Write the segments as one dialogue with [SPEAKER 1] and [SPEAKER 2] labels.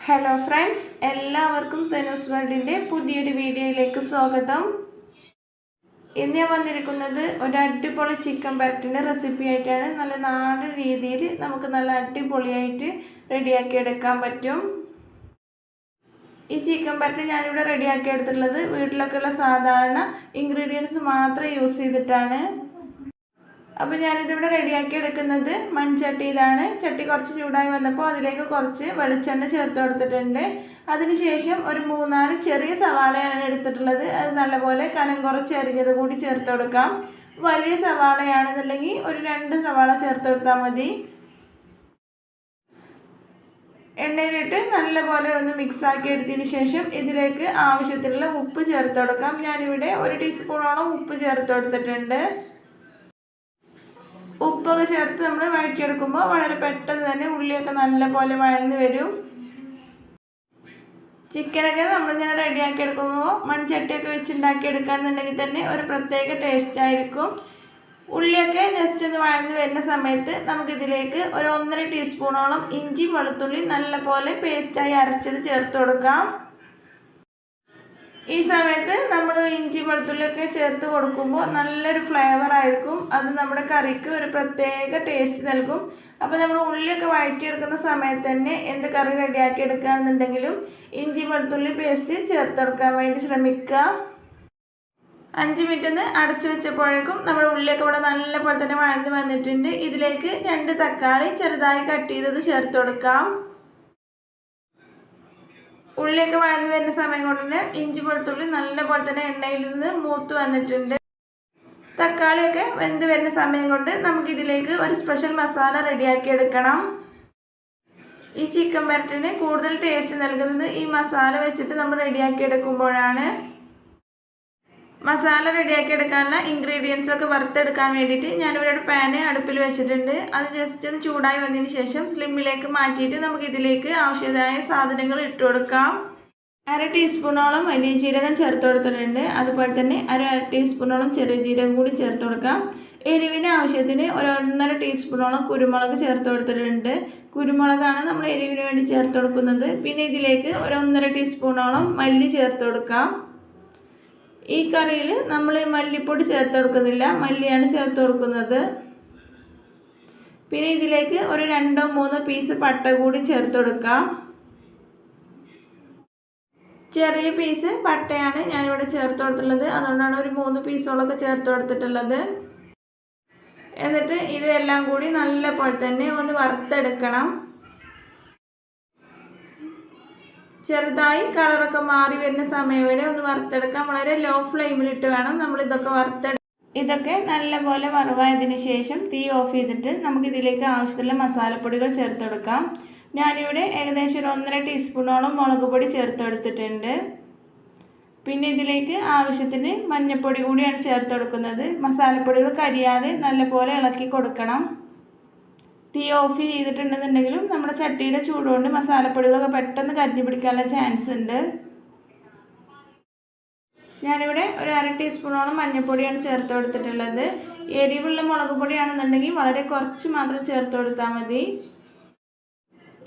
[SPEAKER 1] Hello friends, എല്ലാവർക്കും സെനൂസ് വേൾഡിൻ്റെ പുതിയൊരു വീഡിയോയിലേക്ക് സ്വാഗതം. ഇന്ന് ഞാൻ വന്നിരിക്കുന്നത് ഒരു അടിപൊളി ചിക്കൻ പരട്ടിൻ്റെ റെസിപ്പി ആയിട്ടാണ്. നല്ല നാടൻ രീതിയിൽ നമുക്ക് നല്ല അടിപൊളിയായിട്ട് റെഡിയാക്കി എടുക്കാൻ പറ്റും. ഈ ചിക്കൻ പരട്ടി ഞാനിവിടെ റെഡിയാക്കി എടുത്തിട്ടുള്ളത് വീട്ടിലൊക്കെ ഉള്ള സാധാരണ ഇൻഗ്രീഡിയൻസ് മാത്രം യൂസ് ചെയ്തിട്ടാണ്. അപ്പോൾ ഞാനിതിവിടെ റെഡിയാക്കി എടുക്കുന്നത് മൺചട്ടിയിലാണ്. ചട്ടി കുറച്ച് ചൂടായി വന്നപ്പോൾ അതിലേക്ക് കുറച്ച് വെളിച്ചെണ്ണ ചേർത്ത് കൊടുത്തിട്ടുണ്ട്. അതിനുശേഷം ഒരു 3-4 ചെറിയ സവാളയാണ് എടുത്തിട്ടുള്ളത്. അത് നല്ലപോലെ കനം കുറച്ച് അരിഞ്ഞത് കൂടി ചേർത്ത് കൊടുക്കാം. വലിയ സവാളയാണെന്നുണ്ടെങ്കിൽ ഒരു 2 സവാള ചേർത്ത് കൊടുത്താൽ മതി. എണ്ണയിലിട്ട് നല്ലപോലെ ഒന്ന് മിക്സാക്കി എടുത്തതിന് ശേഷം ഇതിലേക്ക് ആവശ്യത്തിനുള്ള ഉപ്പ് ചേർത്ത് കൊടുക്കാം. ഞാനിവിടെ 1 ടീസ്പൂണോളം ഉപ്പ് ചേർത്ത് കൊടുത്തിട്ടുണ്ട്. ഉപ്പൊക്കെ ചേർത്ത് നമ്മൾ വഴറ്റിയെടുക്കുമ്പോൾ വളരെ പെട്ടെന്ന് തന്നെ ഉള്ളിയൊക്കെ നല്ലപോലെ വഴന്ന് വരും. ചിക്കനൊക്കെ നമ്മളിങ്ങനെ റെഡിയാക്കി എടുക്കുമ്പോൾ മൺചട്ടിയൊക്കെ വെച്ചുണ്ടാക്കി എടുക്കുകയാണെന്നുണ്ടെങ്കിൽ തന്നെ ഒരു പ്രത്യേക ടേസ്റ്റ് ആയിരിക്കും. ഉള്ളിയൊക്കെ ജസ്റ്റ് ഒന്ന് വഴന്ന് വരുന്ന സമയത്ത് നമുക്കിതിലേക്ക് ഒരു 1.5 ടീസ്പൂണോളം ഇഞ്ചി വെളുത്തുള്ളി നല്ലപോലെ പേസ്റ്റായി അരച്ചത് ചേർത്ത് കൊടുക്കാം. ഈ സമയത്ത് നമ്മൾ ഇഞ്ചി വെളുത്തുള്ളിയൊക്കെ ചേർത്ത് കൊടുക്കുമ്പോൾ നല്ലൊരു ഫ്ലേവർ ആയിരിക്കും. അത് നമ്മുടെ കറിക്ക് ഒരു പ്രത്യേക ടേസ്റ്റ് നൽകും. അപ്പോൾ നമ്മൾ ഉള്ളിയൊക്കെ വഴറ്റിയെടുക്കുന്ന സമയത്ത് തന്നെ എന്ത് കറി റെഡിയാക്കി എടുക്കുകയാണെന്നുണ്ടെങ്കിലും ഇഞ്ചി വെളുത്തുള്ളി പേസ്റ്റ് ചേർത്തെടുക്കാൻ വേണ്ടി ശ്രമിക്കുക. 5 മിനിറ്റ് ഒന്ന് അടച്ചു വെച്ചപ്പോഴേക്കും നമ്മുടെ ഉള്ളിയൊക്കെ ഇവിടെ നല്ലപോലെ തന്നെ വഴന്ന് വന്നിട്ടുണ്ട്. ഇതിലേക്ക് 2 തക്കാളി ചെറുതായി കട്ട് ചെയ്തത് ചേർത്ത് കൊടുക്കാം. ഉള്ളിയൊക്കെ വഴന്ന് വരുന്ന സമയം കൊണ്ട് തന്നെ ഇഞ്ചി വെളുത്തുള്ളി നല്ലപോലെ തന്നെ എണ്ണയിൽ നിന്ന് മൂത്ത് വന്നിട്ടുണ്ട്. തക്കാളിയൊക്കെ വെന്ത് വരുന്ന സമയം കൊണ്ട് നമുക്കിതിലേക്ക് ഒരു സ്പെഷ്യൽ മസാല റെഡിയാക്കി എടുക്കണം. ഈ ചിക്കൻ പരട്ടിന് കൂടുതൽ ടേസ്റ്റ് നൽകുന്നത് ഈ മസാല വെച്ചിട്ട് നമ്മൾ റെഡിയാക്കി എടുക്കുമ്പോഴാണ്. മസാല റെഡിയാക്കി എടുക്കാനുള്ള ഇൻഗ്രീഡിയൻസൊക്കെ വറുത്തെടുക്കാൻ വേണ്ടിയിട്ട് ഞാനിവിടെ ഒരു പാന് അടുപ്പിൽ വെച്ചിട്ടുണ്ട്. അത് ജസ്റ്റ് ഒന്ന് ചൂടായി വന്നതിന് ശേഷം സ്ലിമ്മിലേക്ക് മാറ്റിയിട്ട് നമുക്കിതിലേക്ക് ആവശ്യമായ സാധനങ്ങൾ ഇട്ട് കൊടുക്കാം. 1/2 ടീസ്പൂണോളം വലിയ ജീരകം ചേർത്ത് കൊടുത്തിട്ടുണ്ട്. അതുപോലെ തന്നെ 1/2 ടീസ്പൂണോളം ചെറിയ ജീരകം കൂടി ചേർത്ത് കൊടുക്കാം. എരിവിന് ആവശ്യത്തിന് ഒരു 1.5 ടീസ്പൂണോളം കുരുമുളക് ചേർത്ത് കൊടുത്തിട്ടുണ്ട്. കുരുമുളകാണ് നമ്മൾ എരിവിന് വേണ്ടി ചേർത്ത് കൊടുക്കുന്നത്. പിന്നെ ഇതിലേക്ക് ഒരു 1.5 ടീസ്പൂണോളം മല്ലി ചേർത്ത് കൊടുക്കാം. ഈ കറിയിൽ നമ്മൾ മല്ലിപ്പൊടി ചേർത്ത് കൊടുക്കുന്നില്ല, മല്ലിയാണ് ചേർത്ത് കൊടുക്കുന്നത്. പിന്നെ ഇതിലേക്ക് ഒരു 2-3 പീസ് പട്ട കൂടി ചേർത്ത് കൊടുക്കാം. ചെറിയ പീസ് പട്ടയാണ് ഞാനിവിടെ ചേർത്ത് കൊടുത്തിട്ടുള്ളത്. അതുകൊണ്ടാണ് ഒരു 3 പീസോളൊക്കെ ചേർത്ത് കൊടുത്തിട്ടുള്ളത്. എന്നിട്ട് ഇതെല്ലാം കൂടി നല്ലപോലെ തന്നെ ഒന്ന് വറുത്തെടുക്കണം. ചെറുതായി കളറൊക്കെ മാറി വരുന്ന സമയം വരെ ഒന്ന് വറുത്തെടുക്കാം. വളരെ ലോ ഫ്ലെയിമിലിട്ട് വേണം നമ്മളിതൊക്കെ ഇതൊക്കെ നല്ലപോലെ വറവായതിന് ശേഷം തീ ഓഫ് ചെയ്തിട്ട് നമുക്കിതിലേക്ക് ആവശ്യത്തിലുള്ള മസാലപ്പൊടികൾ ചേർത്ത് കൊടുക്കാം. ഞാനിവിടെ ഏകദേശം ഒരു 1.5 ടീസ്പൂണോളം മുളക് പൊടി ചേർത്ത് കൊടുത്തിട്ടുണ്ട്. പിന്നെ ഇതിലേക്ക് ആവശ്യത്തിന് മഞ്ഞൾപ്പൊടി കൂടിയാണ് ചേർത്ത് കൊടുക്കുന്നത്. മസാലപ്പൊടികൾ കരിയാതെ നല്ലപോലെ ഇളക്കി കൊടുക്കണം. തീ ഓഫ് ചെയ്തിട്ടുണ്ടെന്നുണ്ടെങ്കിലും നമ്മുടെ ചട്ടിയുടെ ചൂടുകൊണ്ട് മസാലപ്പൊടികളൊക്കെ പെട്ടെന്ന് കരിഞ്ഞു പിടിക്കാനുള്ള ചാൻസ് ഉണ്ട്. ഞാനിവിടെ ഒരു 1/2 ടീസ്പൂണോളം മഞ്ഞൾപ്പൊടിയാണ് ചേർത്ത് കൊടുത്തിട്ടുള്ളത്. എരിവുള്ള മുളക് പൊടിയാണെന്നുണ്ടെങ്കിൽ വളരെ കുറച്ച് മാത്രം ചേർത്ത് കൊടുത്താൽ മതി.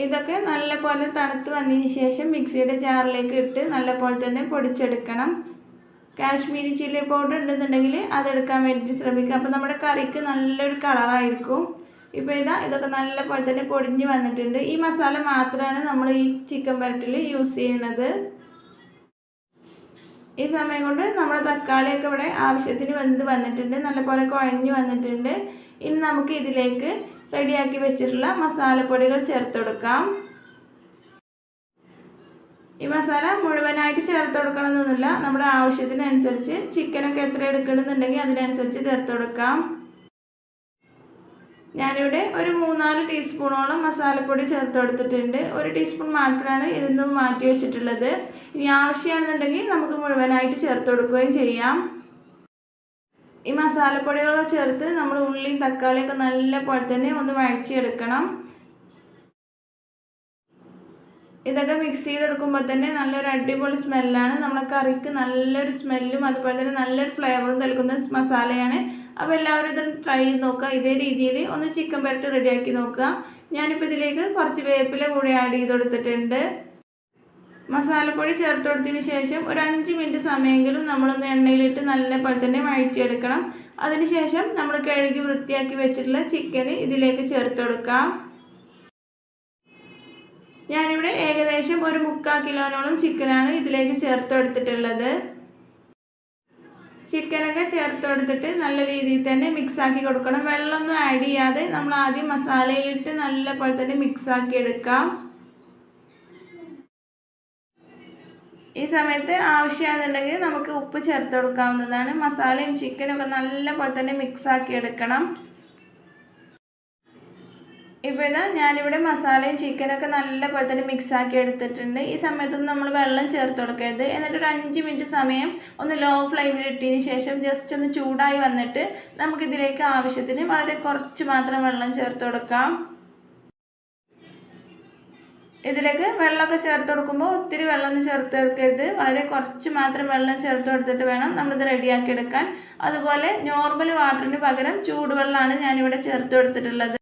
[SPEAKER 1] ഇതൊക്കെ നല്ലപോലെ തണുത്ത് വന്നതിന് ശേഷം മിക്സിയുടെ ജാറിലേക്ക് ഇട്ട് നല്ലപോലെ തന്നെ പൊടിച്ചെടുക്കണം. കാശ്മീരി ചില്ലി പൗഡർ ഉണ്ടെന്നുണ്ടെങ്കിൽ അതെടുക്കാൻ വേണ്ടിയിട്ട് ശ്രമിക്കുക. അപ്പോൾ നമ്മുടെ കറിക്ക് നല്ലൊരു കളറായിരിക്കും. ഇപ്പോൾ ഇതൊക്കെ നല്ലപോലെ തന്നെ പൊടിഞ്ഞ് വന്നിട്ടുണ്ട്. ഈ മസാല മാത്രമാണ് നമ്മൾ ഈ ചിക്കൻ പരട്ടിൽ യൂസ് ചെയ്യുന്നത്. ഈ സമയം കൊണ്ട് നമ്മുടെ തക്കാളിയൊക്കെ ഇവിടെ ആവശ്യത്തിന് വെന്ത് വന്നിട്ടുണ്ട്, നല്ലപോലെ കുഴഞ്ഞ് വന്നിട്ടുണ്ട്. ഇനി നമുക്ക് ഇതിലേക്ക് റെഡിയാക്കി വെച്ചിട്ടുള്ള മസാലപ്പൊടികൾ ചേർത്ത് കൊടുക്കാം. ഈ മസാല മുഴുവനായിട്ട് ചേർത്ത് കൊടുക്കണമെന്നൊന്നുമില്ല, നമ്മുടെ ആവശ്യത്തിനനുസരിച്ച് ചിക്കനൊക്കെ എത്ര എടുക്കണമെന്നുണ്ടെങ്കിൽ അതിനനുസരിച്ച് ചേർത്ത് കൊടുക്കാം. ഞാനിവിടെ ഒരു 3-4 ടീസ്പൂണോളം മസാലപ്പൊടി ചേർത്ത് കൊടുത്തിട്ടുണ്ട്. 1 ടീസ്പൂൺ മാത്രമാണ് ഇതൊന്നും മാറ്റി വെച്ചിട്ടുള്ളത്. ഇനി ആവശ്യമാണെന്നുണ്ടെങ്കിൽ നമുക്ക് മുഴുവനായിട്ട് ചേർത്ത് കൊടുക്കുകയും ചെയ്യാം. ഈ മസാലപ്പൊടികളൊക്കെ ചേർത്ത് നമ്മൾ ഉള്ളിയും തക്കാളിയൊക്കെ നല്ലപോലെ തന്നെ ഒന്ന് വഴറ്റിയെടുക്കണം. ഇതൊക്കെ മിക്സ് ചെയ്തെടുക്കുമ്പോൾ തന്നെ നല്ലൊരു അടിപൊളി സ്മെല്ലാണ്. നമ്മുടെ കറിക്ക് നല്ലൊരു സ്മെല്ലും അതുപോലെ തന്നെ നല്ലൊരു ഫ്ലേവറും നൽകുന്ന മസാലയാണ്. അപ്പോൾ എല്ലാവരും ഇത് ട്രൈ ചെയ്ത് നോക്കുക. ഇതേ രീതിയിൽ ഒന്ന് ചിക്കൻ പരട്ടി റെഡിയാക്കി നോക്കുക. ഞാനിപ്പോൾ ഇതിലേക്ക് കുറച്ച് വേപ്പില കൂടി ആഡ് ചെയ്ത് കൊടുത്തിട്ടുണ്ട്. മസാലപ്പൊടി ചേർത്ത് കൊടുത്തതിന് ശേഷം ഒരു 5 മിനിറ്റ് സമയമെങ്കിലും നമ്മളൊന്ന് എണ്ണയിലിട്ട് നല്ലപോലെ തന്നെ വഴറ്റിയെടുക്കണം. അതിനുശേഷം നമ്മൾ കഴുകി വൃത്തിയാക്കി വെച്ചിട്ടുള്ള ചിക്കൻ ഇതിലേക്ക് ചേർത്ത് കൊടുക്കാം. ഞാനിവിടെ ഏകദേശം ഒരു 3/4 കിലോനോളം ചിക്കനാണ് ഇതിലേക്ക് ചേർത്ത് കൊടുത്തിട്ടുള്ളത്. ചിക്കനൊക്കെ ചേർത്ത് കൊടുത്തിട്ട് നല്ല രീതിയിൽ തന്നെ മിക്സാക്കി കൊടുക്കണം. വെള്ളമൊന്നും ആഡ് ചെയ്യാതെ നമ്മൾ ആദ്യം മസാലയിലിട്ട് നല്ലപോലെ തന്നെ മിക്സാക്കി എടുക്കാം. ഈ സമയത്ത് ആവശ്യമാണെന്നുണ്ടെങ്കിൽ നമുക്ക് ഉപ്പ് ചേർത്ത് കൊടുക്കാവുന്നതാണ്. മസാലയും ചിക്കനൊക്കെ നല്ലപോലെ തന്നെ മിക്സാക്കി എടുക്കണം. ഇപ്പോൾ ഇതാ ഞാനിവിടെ മസാലയും ചിക്കനൊക്കെ നല്ലപോലെ തന്നെ മിക്സാക്കി എടുത്തിട്ടുണ്ട്. ഈ സമയത്തൊന്നും നമ്മൾ വെള്ളം ചേർത്ത് കൊടുക്കരുത്. എന്നിട്ടൊരു 5 മിനിറ്റ് സമയം ഒന്ന് ലോ ഫ്ലെയിമിൽ ഇട്ടതിന് ശേഷം ജസ്റ്റ് ഒന്ന് ചൂടായി വന്നിട്ട് നമുക്കിതിലേക്ക് ആവശ്യത്തിന് വളരെ കുറച്ച് മാത്രം വെള്ളം ചേർത്ത് കൊടുക്കാം. ഇതിലേക്ക് വെള്ളമൊക്കെ ചേർത്ത് കൊടുക്കുമ്പോൾ ഒത്തിരി വെള്ളം ചേർത്ത് കൊടുക്കരുത്. വളരെ കുറച്ച് മാത്രം വെള്ളം ചേർത്ത് കൊടുത്തിട്ട് വേണം നമ്മളിത് റെഡിയാക്കി എടുക്കാൻ. അതുപോലെ നോർമൽ വാട്ടറിന് പകരം ചൂടുവെള്ളമാണ് ഞാനിവിടെ ചേർത്ത് കൊടുത്തിട്ടുള്ളത്.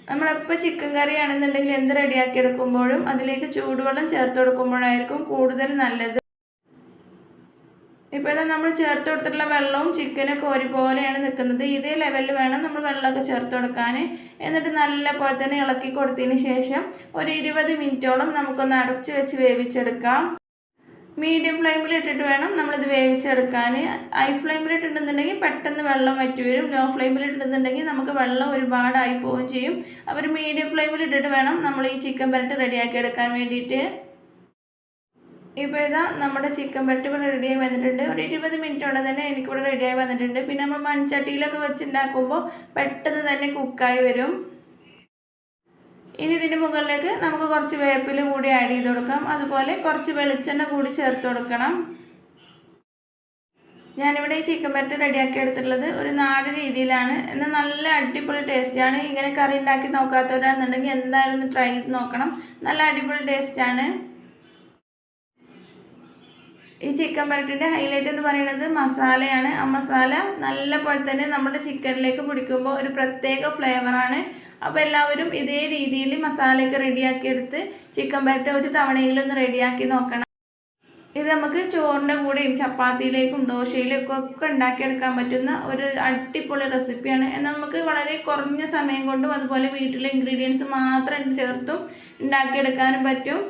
[SPEAKER 1] നമ്മളെപ്പോൾ ചിക്കൻ കറി ആണെന്നുണ്ടെങ്കിൽ എന്ത് റെഡിയാക്കി എടുക്കുമ്പോഴും അതിലേക്ക് ചൂടുവെള്ളം ചേർത്ത് കൊടുക്കുമ്പോഴായിരിക്കും കൂടുതൽ നല്ലത്. ഇപ്പോൾ ഇതാ നമ്മൾ ചേർത്ത് കൊടുത്തിട്ടുള്ള വെള്ളവും ചിക്കനൊക്കെ ഒരുപോലെയാണ് നിൽക്കുന്നത്. ഇതേ ലെവലിൽ വേണം നമ്മൾ വെള്ളമൊക്കെ ചേർത്ത് കൊടുക്കാൻ. എന്നിട്ട് നല്ലപോലെ തന്നെ ഇളക്കി കൊടുത്തതിന് ശേഷം ഒരു 20 മിനിറ്റോളം നമുക്കൊന്ന് അടച്ച് വെച്ച് വേവിച്ചെടുക്കാം. മീഡിയം ഫ്ലെയിമിൽ ഇട്ടിട്ട് വേണം നമ്മളിത് വേവിച്ചെടുക്കാൻ. ഹൈ ഫ്ലെയിമിൽ ഇട്ടിട്ടുണ്ടെന്നുണ്ടെങ്കിൽ പെട്ടെന്ന് വെള്ളം വറ്റി വരും. ലോ ഫ്ലെയിമിൽ ഇട്ടിട്ടുണ്ടെങ്കിൽ നമുക്ക് വെള്ളം ഒരുപാടായി പോവുകയും ചെയ്യും. അപ്പോൾ ഒരു മീഡിയം ഫ്ലെയിമിൽ ഇട്ടിട്ട് വേണം നമ്മൾ ഈ ചിക്കൻ പുരട്ട് റെഡിയാക്കി എടുക്കാൻ വേണ്ടിയിട്ട്. ഇപ്പോൾ ഇതാ നമ്മുടെ ചിക്കൻ പുരട്ട് ഇവിടെ റെഡിയായി വന്നിട്ടുണ്ട്. ഒരു 20 മിനിറ്റോടെ തന്നെ എനിക്കിവിടെ റെഡിയായി വന്നിട്ടുണ്ട്. പിന്നെ നമ്മൾ മൺചട്ടിയിലൊക്കെ വെച്ചുണ്ടാക്കുമ്പോൾ പെട്ടെന്ന് തന്നെ കുക്കായി വരും. ഇനി ഇതിൻ്റെ മുകളിലേക്ക് നമുക്ക് കുറച്ച് വേപ്പില കൂടി ആഡ് ചെയ്ത് കൊടുക്കാം. അതുപോലെ കുറച്ച് വെളിച്ചെണ്ണ കൂടി ചേർത്ത് കൊടുക്കണം. ഞാനിവിടെ ഈ ചിക്കൻ പുരട്ട് റെഡിയാക്കി എടുത്തിട്ടുള്ളത് ഒരു നാടൻ രീതിയിലാണ്. എന്നാൽ നല്ല അടിപൊളി ടേസ്റ്റാണ്. ഇങ്ങനെ കറി ഉണ്ടാക്കി നോക്കാത്തവരാണെന്നുണ്ടെങ്കിൽ എന്തായാലും ഒന്ന് ട്രൈ ചെയ്ത് നോക്കണം. നല്ല അടിപൊളി ടേസ്റ്റാണ്. ഈ ചിക്കൻ പുരട്ടിൻ്റെ ഹൈലൈറ്റ് എന്ന് പറയുന്നത് മസാലയാണ്. ആ മസാല നല്ലപോലെ തന്നെ നമ്മുടെ ചിക്കനിലേക്ക് പിടിക്കുമ്പോൾ ഒരു പ്രത്യേക ഫ്ലേവറാണ്. അപ്പോൾ എല്ലാവരും ഇതേ രീതിയിൽ മസാലയൊക്കെ റെഡിയാക്കി എടുത്ത് ചിക്കൻ പുരട്ട് ഒരു തവണയെങ്കിലും ഒന്ന് റെഡിയാക്കി നോക്കണം. ഇത് നമുക്ക് ചോറിൻ്റെ കൂടെയും ചപ്പാത്തിയിലേക്കും ദോശയിലേക്കും ഒക്കെ ഉണ്ടാക്കിയെടുക്കാൻ പറ്റുന്ന ഒരു അടിപൊളി റെസിപ്പിയാണ്. എന്നാൽ നമുക്ക് വളരെ കുറഞ്ഞ സമയം കൊണ്ടും അതുപോലെ വീട്ടിലെ ഇൻഗ്രീഡിയൻസ് മാത്രം ചേർത്തും ഉണ്ടാക്കിയെടുക്കാനും പറ്റും.